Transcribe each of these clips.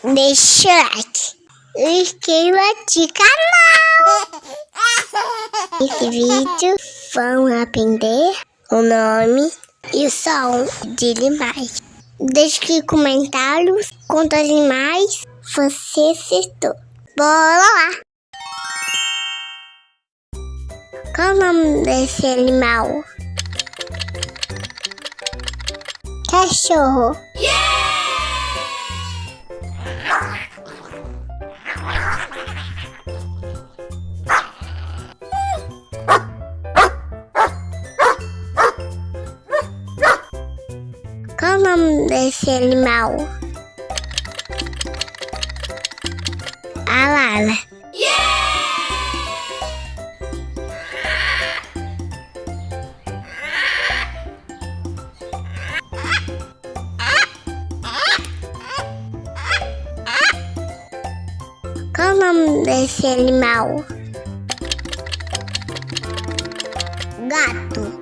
deixa o like e inscreva-se no canal. Nesse vídeo vamos aprender o nome e o som de animais. Deixe aqui comentários quantos animais você acertou. Bora lá! Qual o nome desse animal? Cachorro. Qual o nome desse animal? Arara. Qual o nome desse animal? Gato.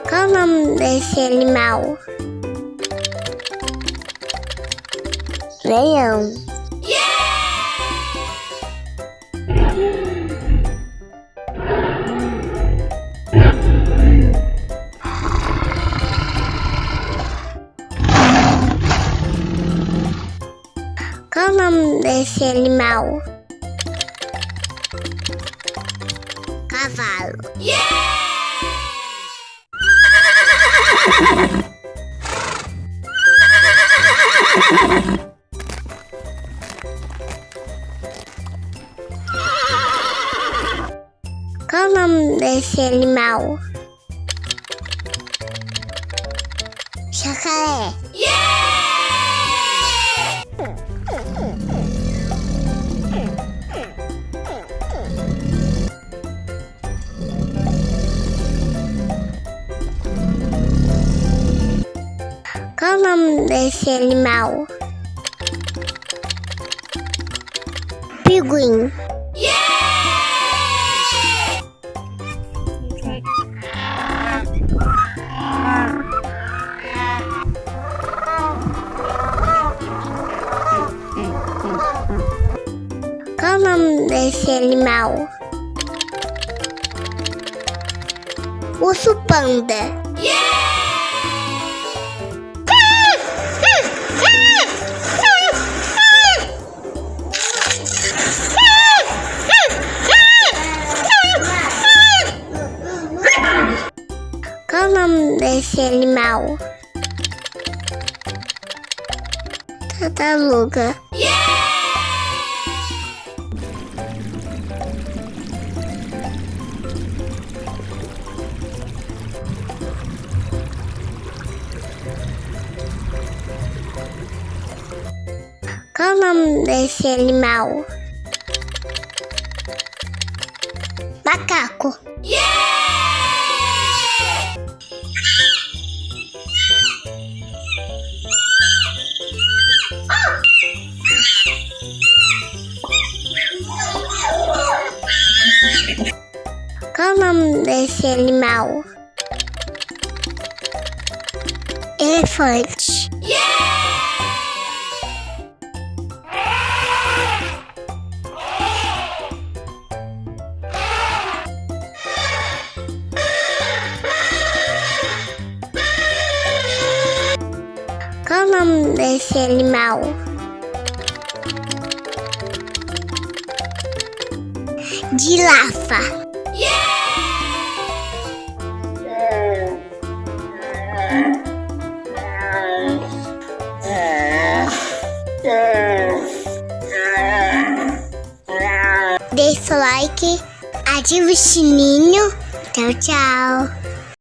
Qual o nome desse animal? Leão. Qual o nome desse animal? Cavalo. Qual o nome desse animal? Jacare. Qual o nome desse animal? Pinguim. Qual o nome desse animal? Urso, panda. Qual o nome desse animal? Tartaruga. Qual o nome desse animal? Macaco. Qual o nome desse animal? Elefante. Qual o nome desse animal? Girafa. Deixe o like, ative o sininho. Tchau, tchau.